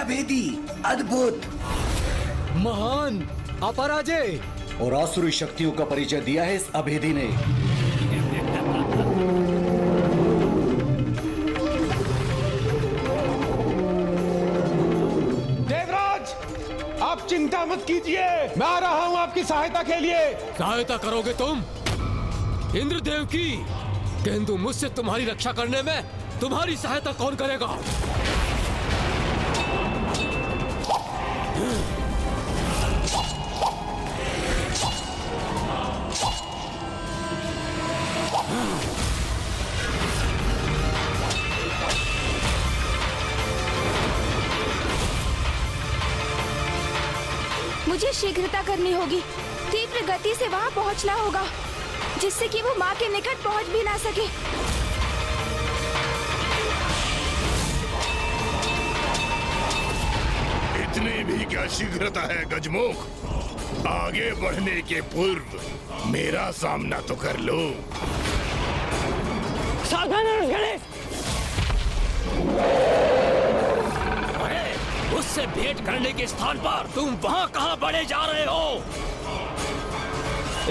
अभेदी, अद्भुत, महान, अपराजय और आसुरी शक्तियों का परिचय दिया है इस अभेदी ने। देवराज, आप चिंता मत कीजिए, मैं आ रहा हूं आपकी सहायता के लिए। सहायता करोगे तुम इंद्रदेव की, किंतु मुझसे तुम्हारी रक्षा करने में तुम्हारी सहायता कौन करेगा? मुझे शीघ्रता करनी होगी, तीव्र गति से वहां पहुंचना होगा, जिससे कि वो माँ के निकट पहुंच भी ना सके। इतनी भी क्या शीघ्रता है गजमुख? आगे बढ़ने के पूर्व मेरा सामना तो कर लो। सावधान उससे भेंट करने के स्थान पर तुम वहां कहां बढ़े जा रहे हो?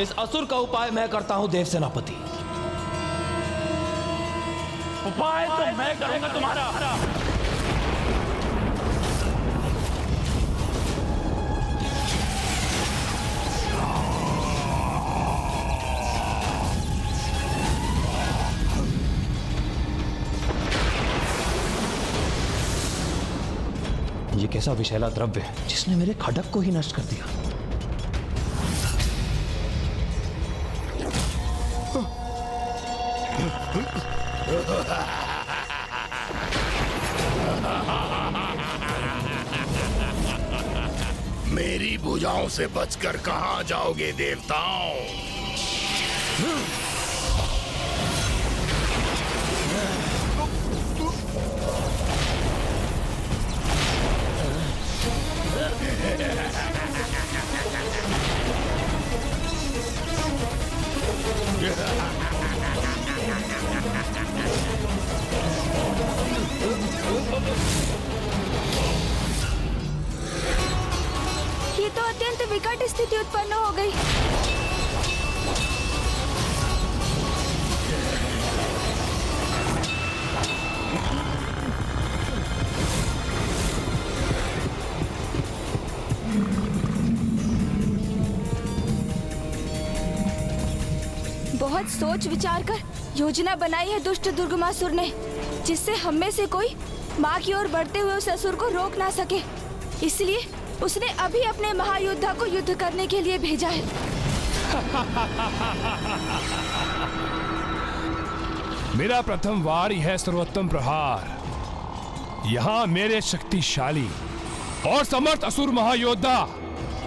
इस असुर का उपाय मैं करता हूं देव सेनापति। उपाय तो मैं करूंगा तुम्हारा। ये कैसा विषैला द्रव्य है जिसने मेरे खडक को ही नष्ट कर दिया? मेरी भुजाओं से बचकर कहां जाओगे देवताओं? ये तो अत्यंत विकट स्थिति उत्पन्न हो गई। बहुत सोच विचार कर योजना बनाई है दुष्ट दुर्गमासुर ने, जिससे हम में से कोई माँ की ओर बढ़ते हुए उस असुर को रोक ना सके। इसलिए उसने अभी अपने महायोद्धा को युद्ध करने के लिए भेजा है। मेरा प्रथम वार ही है सर्वोत्तम प्रहार। यहाँ मेरे शक्तिशाली और समर्थ असुर महायोद्धा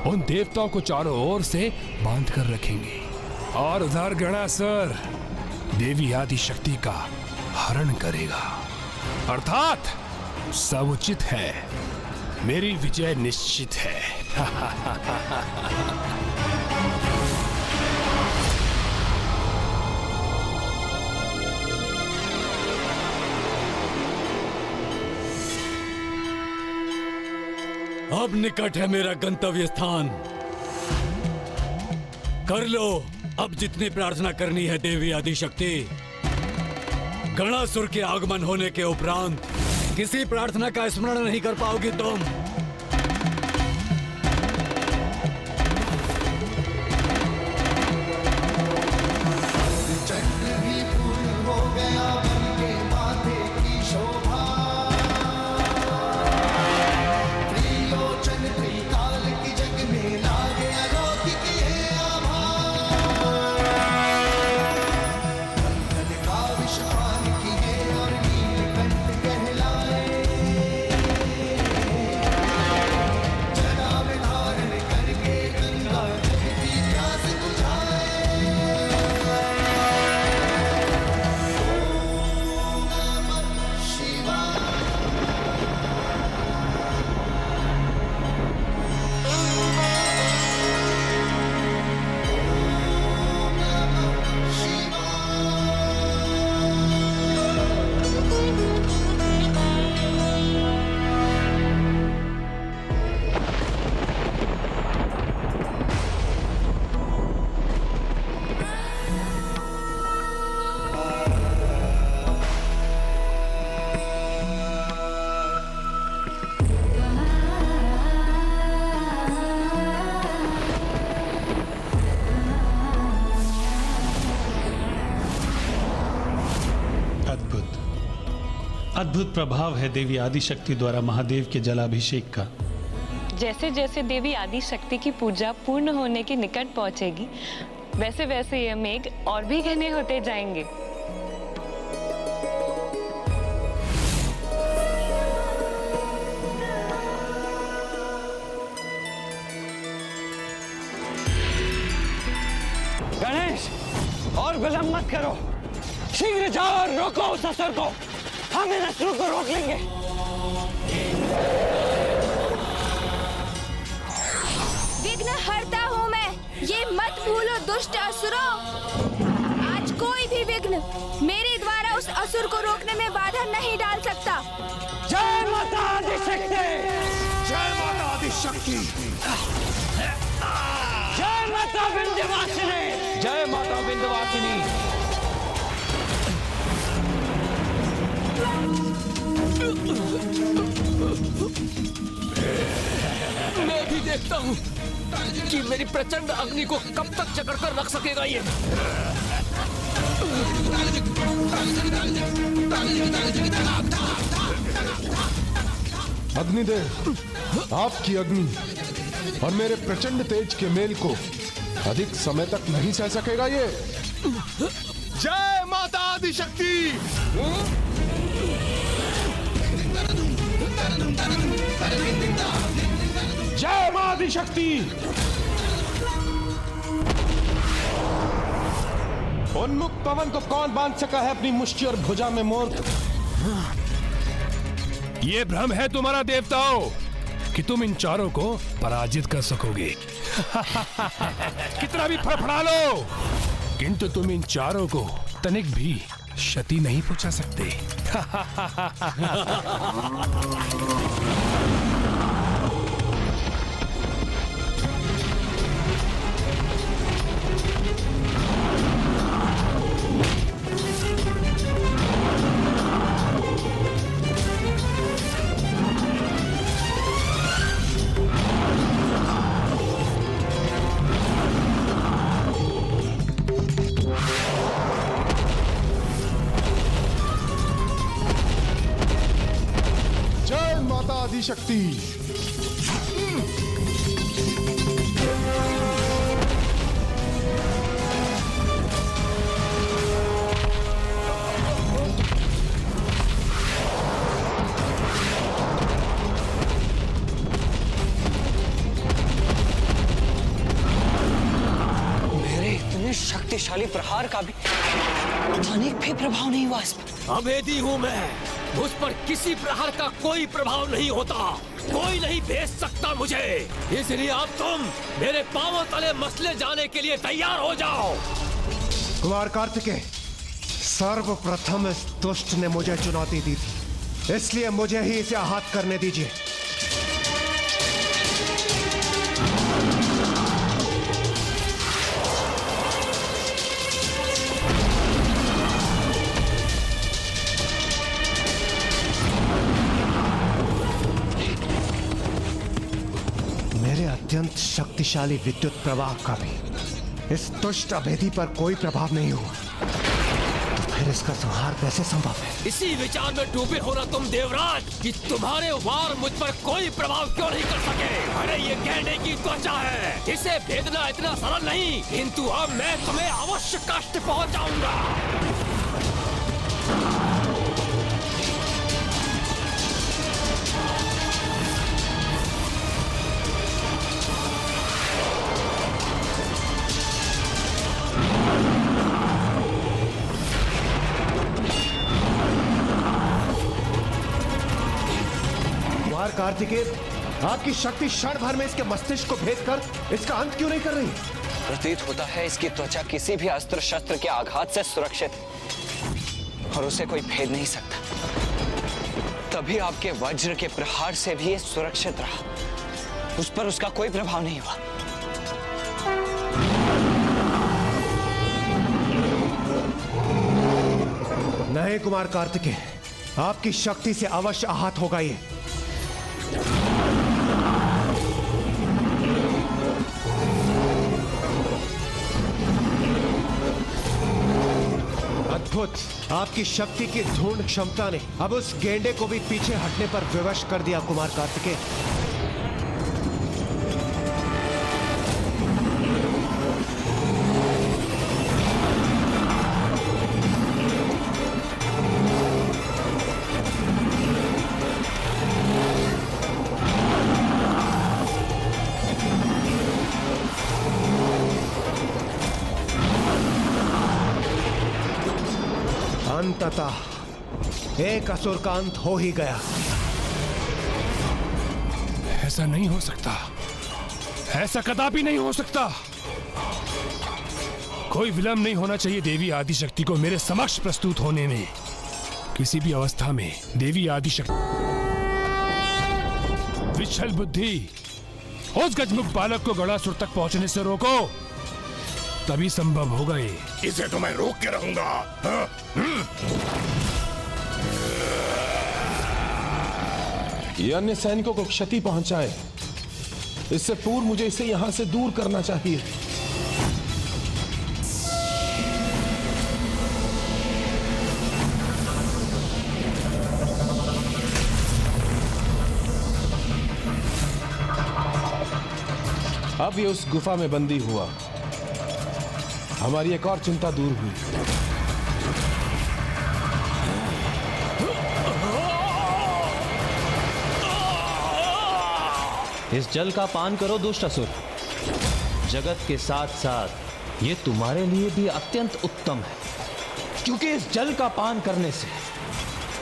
उन देवताओं को चारों ओर से बांध कर रखेंगे, और उधर गणासुर देवी आदि शक्ति का हरण करेगा। अर्थात सब उचित है, मेरी विजय निश्चित है। अब निकट है मेरा गंतव्य स्थान। कर लो अब जितनी प्रार्थना करनी है देवी आदिशक्ति। गणासुर के आगमन होने के उपरांत किसी प्रार्थना का स्मरण नहीं कर पाओगी तुम। अद्भुत प्रभाव है देवी आदिशक्ति द्वारा महादेव के जलाभिषेक का। जैसे जैसे देवी आदिशक्ति की पूजा पूर्ण होने के निकट पहुंचेगी, वैसे वैसे ये मेघ और भी घने होते जाएंगे। गणेश, और विलंब मत करो, शीघ्र जाओ और रोको उस असुर को। हम इन असुर को रोक लेंगे। विघ्न हरता हूँ मैं, ये मत भूलो दुष्ट असुरों। आज कोई भी विघ्न मेरे द्वारा उस असुर को रोकने में बाधा नहीं डाल सकता। जय माता आदिशक्ति! जय माता आदिशक्ति! जय माता विंध्यवासिनी! जय माता विंध्यवासिनी! मैं भी देखता हूँ कि मेरी प्रचंड अग्नि को कब तक जकड़ कर रख सकेगा ये। अग्निदेव, आपकी अग्नि और मेरे प्रचंड तेज के मेल को अधिक समय तक नहीं सह सकेगा ये। जय माता आदिशक्ति! जय मां आदिशक्ति! उन्मुख पवन को कौन बांध सका है अपनी मुष्टि और भुजा में मोर? ये भ्रम है तुम्हारा देवताओं कि तुम इन चारों को पराजित कर सकोगे। कितना भी फड़फड़ा लो, किंतु तुम इन चारों को तनिक भी क्षति नहीं पहुंचा सकते। शक्ति। मेरे इतने शक्तिशाली प्रहार का भी तनिक भी प्रभाव नहीं हुआ इस पर। अभेदी हूँ मैं, मुझ पर किसी प्रहार का कोई प्रभाव नहीं होता, कोई नहीं भेज सकता मुझे। इसलिए अब तुम मेरे पांवों तले मसले जाने के लिए तैयार हो जाओ। कुमार कार्तिकेय, सर्वप्रथम इस दुष्ट ने मुझे चुनौती दी थी, इसलिए मुझे ही इसे आहत करने दीजिए। अत्यंत शक्तिशाली विद्युत प्रवाह का भी इस दुष्ट अभेदी पर कोई प्रभाव नहीं हुआ, तो फिर इसका संहार कैसे संभव है? इसी विचार में डूबे हो ना तुम देवराज कि तुम्हारे वार मुझ पर कोई प्रभाव क्यों नहीं कर सके। अरे ये कहने की त्वचा है, इसे भेदना इतना सरल नहीं, किंतु अब मैं तुम्हें अवश्य कष्ट पहुंचाऊंगा। कार्तिकेय, आपकी शक्ति क्षण भर में इसके मस्तिष्क को भेद कर इसका अंत क्यों नहीं कर रही? प्रतीत होता है इसकी त्वचा किसी भी अस्त्र शस्त्र के आघात से सुरक्षित है और उसे कोई भेद नहीं सकता। तभी आपके वज्र के प्रहार से भी ये सुरक्षित रहा, उस पर उसका कोई प्रभाव नहीं हुआ। नहीं कुमार कार्तिकेय, आपकी शक्ति से अवश्य आहत होगा ये। अद्भुत। आपकी शक्ति की ढूंढ क्षमता ने अब उस गेंडे को भी पीछे हटने पर विवश कर दिया कुमार कार्तिकेय। अंततः एक असुर का अंत हो ही गया। ऐसा नहीं हो सकता, ऐसा कदापि नहीं हो सकता। कोई विलंब नहीं होना चाहिए देवी आदिशक्ति को मेरे समक्ष प्रस्तुत होने में। किसी भी अवस्था में देवी आदिशक्ति विचल बुद्धि, उस गजमुख बालक को गणासुर तक पहुंचने से रोको, तभी संभव होगा ये। इसे तो मैं रोक के रहूंगा। हाँ? ये अन्य सैनिकों को क्षति पहुंचाए, इससे पूर्व मुझे इसे यहां से दूर करना चाहिए। अब ये उस गुफा में बंदी हुआ, हमारी एक और चिंता दूर हुई। इस जल का पान करो दुष्ट असुर। जगत के साथ साथ ये तुम्हारे लिए भी अत्यंत उत्तम है, क्योंकि इस जल का पान करने से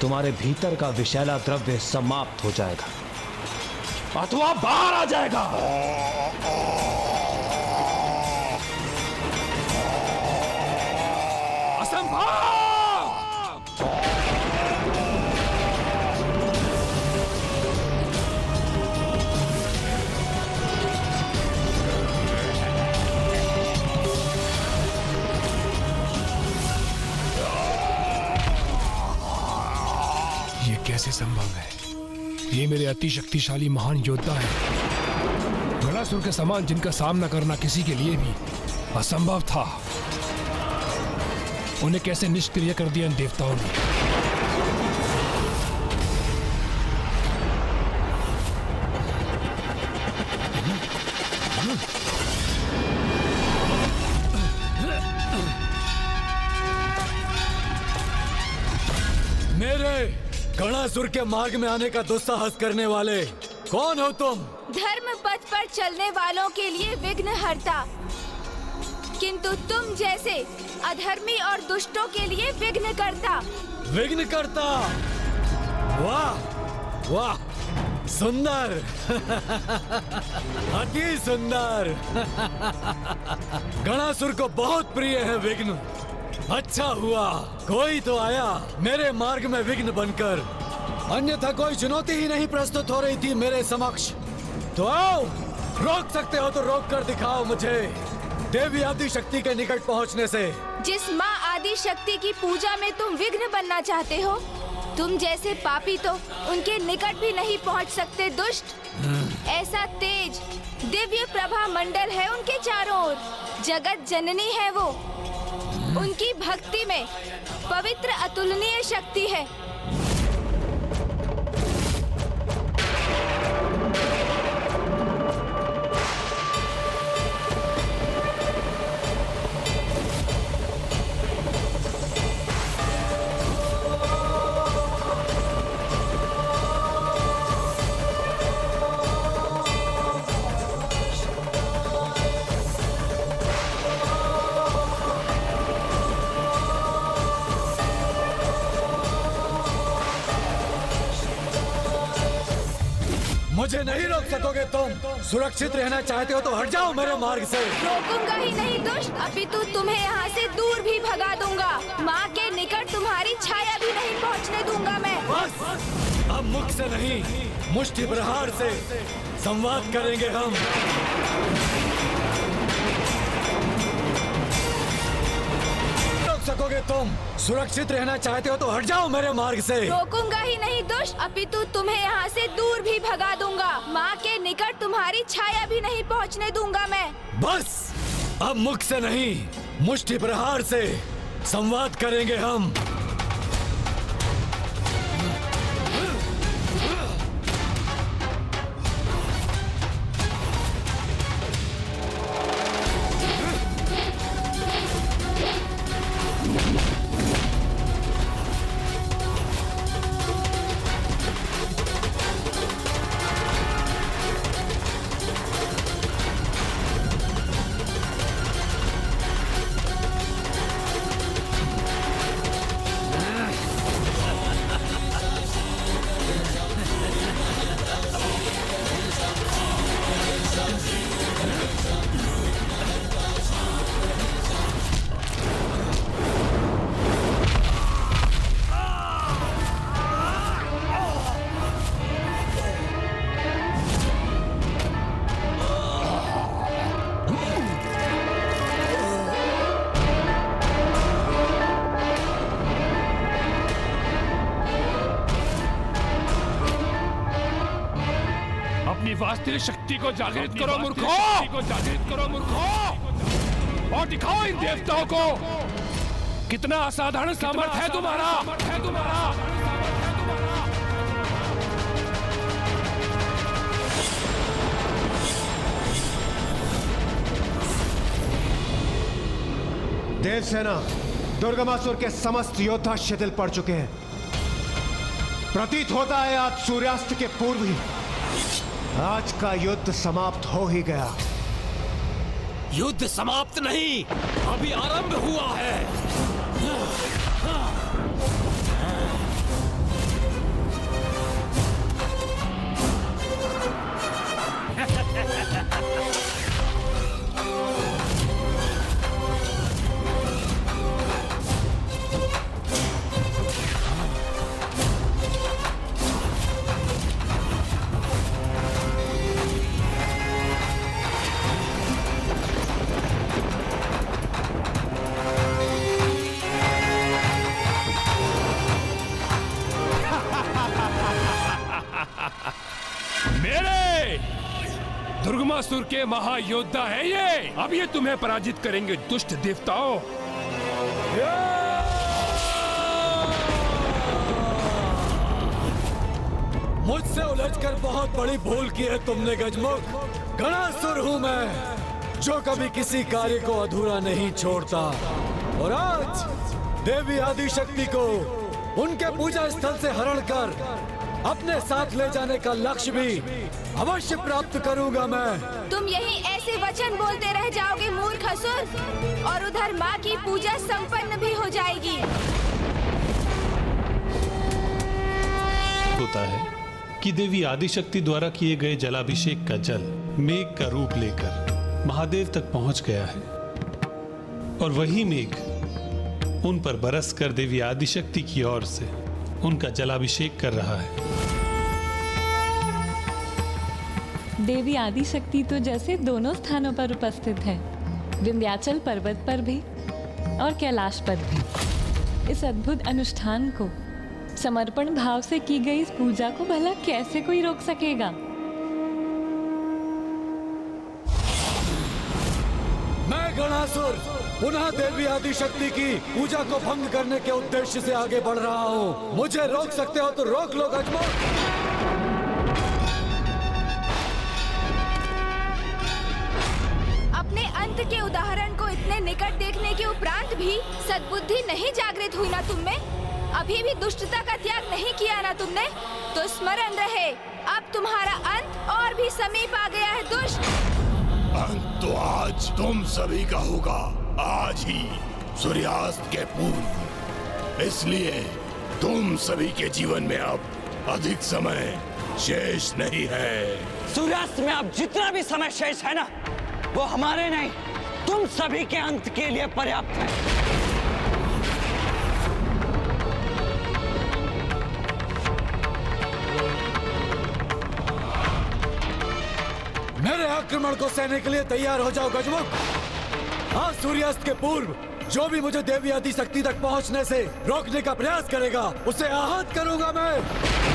तुम्हारे भीतर का विषैला द्रव्य समाप्त हो जाएगा अथवा बाहर आ जाएगा। कैसे संभव है? ये मेरे अति शक्तिशाली महान योद्धा है, गणासुर के समान, जिनका सामना करना किसी के लिए भी असंभव था। उन्हें कैसे निष्क्रिय कर दिया इन देवताओं ने। मेरे गणासुर के मार्ग में आने का दुस्साहस करने वाले कौन हो तुम? धर्म पथ पर चलने वालों के लिए विघ्न हरता, किंतु तुम जैसे अधर्मी और दुष्टों के लिए विघ्न करता। विघ्न करता? वाह वाह, सुंदर अति सुंदर। गणासुर को बहुत प्रिय है विघ्न। अच्छा हुआ कोई तो आया मेरे मार्ग में विघ्न बनकर, अन्यथा कोई चुनौती ही नहीं प्रस्तुत हो रही थी मेरे समक्ष। तो आओ, रोक सकते हो तो रोक कर दिखाओ मुझे देवी आदि शक्ति के निकट पहुंचने से। जिस माँ आदि शक्ति की पूजा में तुम विघ्न बनना चाहते हो, तुम जैसे पापी तो उनके निकट भी नहीं पहुंच सकते दुष्ट। ऐसा तेज दिव्य प्रभा मंडल है उनके चारों ओर, जगत जननी है वो। उनकी भक्ति में पवित्र अतुलनीय शक्ति है। मुझे नहीं रोक सकोगे तुम। सुरक्षित रहना चाहते हो तो हट जाओ मेरे मार्ग से। रोकूंगा ही नहीं दुष्ट, अपितु तुम्हें यहाँ से दूर भी भगा दूंगा। माँ के निकट तुम्हारी छाया भी नहीं पहुँचने दूंगा मैं। बस, अब मुख से नहीं, मुष्टि प्रहार से संवाद करेंगे हम। सकोगे तुम। सुरक्षित रहना चाहते हो तो हट जाओ मेरे मार्ग से। रोकूंगा ही नहीं दुष्ट, अपितु तुम्हें यहाँ से दूर भी भगा दूंगा। माँ के निकट तुम्हारी छाया भी नहीं पहुँचने दूंगा मैं। बस, अब मुख से नहीं, मुष्टि प्रहार से संवाद करेंगे हम। वास्तविक शक्ति को जागृत करो मूर्खों, और दिखाओ इन देवताओं को कितना असाधारण सामर्थ्य है तुम्हारा। देवसेना, दुर्गमासुर के समस्त योद्धा शिथिल पड़ चुके हैं। प्रतीत होता है आज सूर्यास्त के पूर्व ही आज का युद्ध समाप्त हो ही गया। युद्ध समाप्त नहीं, अभी आरंभ हुआ है। दुर्गमासुर के महायोद्धा है ये। अब ये तुम्हें पराजित करेंगे दुष्ट देवताओं। मुझसे उलझकर बहुत बड़ी भूल की है तुमने गजमुख। गणासुर हूँ मैं, जो कभी किसी कार्य को अधूरा नहीं छोड़ता। और आज देवी आदिशक्ति को उनके पूजा स्थल से हरण कर अपने साथ ले जाने का लक्ष्य भी अवश्य प्राप्त करूंगा मैं। तुम यही ऐसे वचन बोलते रह जाओगे मूर्ख असुर, और उधर माँ की पूजा संपन्न भी हो जाएगी। होता है कि देवी आदिशक्ति द्वारा किए गए जलाभिषेक का जल मेघ का रूप लेकर महादेव तक पहुंच गया है, और वही मेघ उन पर बरस कर देवी आदिशक्ति की ओर से उनका जलाभिषेक कर रहा है। देवी आदिशक्ति तो जैसे दोनों स्थानों पर उपस्थित है, विंध्याचल पर्वत पर भी और कैलाश पर भी। इस अद्भुत अनुष्ठान को, समर्पण भाव से की गई इस पूजा को भला कैसे कोई रोक सकेगा? मैं गणासुर पुनः देवी आदिशक्ति की पूजा को भंग करने के उद्देश्य से आगे बढ़ रहा हूँ। मुझे रोक सकते हो तो रोक लो गजमुख। अपने अंत के उदाहरण को इतने निकट देखने के उपरांत भी सद्बुद्धि नहीं जागृत हुई ना तुम में? अभी भी दुष्टता का त्याग नहीं किया ना तुमने? तो स्मरण रहे, अब तुम्हारा अंत और भी समीप आ गया है दुष्ट। अंत तो आज तुम सभी का होगा, आज ही सूर्यास्त के पूर्व। इसलिए तुम सभी के जीवन में अब अधिक समय शेष नहीं है। सूर्यास्त में अब जितना भी समय शेष है ना, वो हमारे नहीं, तुम सभी के अंत के लिए पर्याप्त है। मेरे आक्रमण को सहने के लिए तैयार हो जाओ गजमुख। आज सूर्यास्त के पूर्व जो भी मुझे देवी आदिशक्ति तक पहुंचने से रोकने का प्रयास करेगा, उसे आहत करूंगा मैं।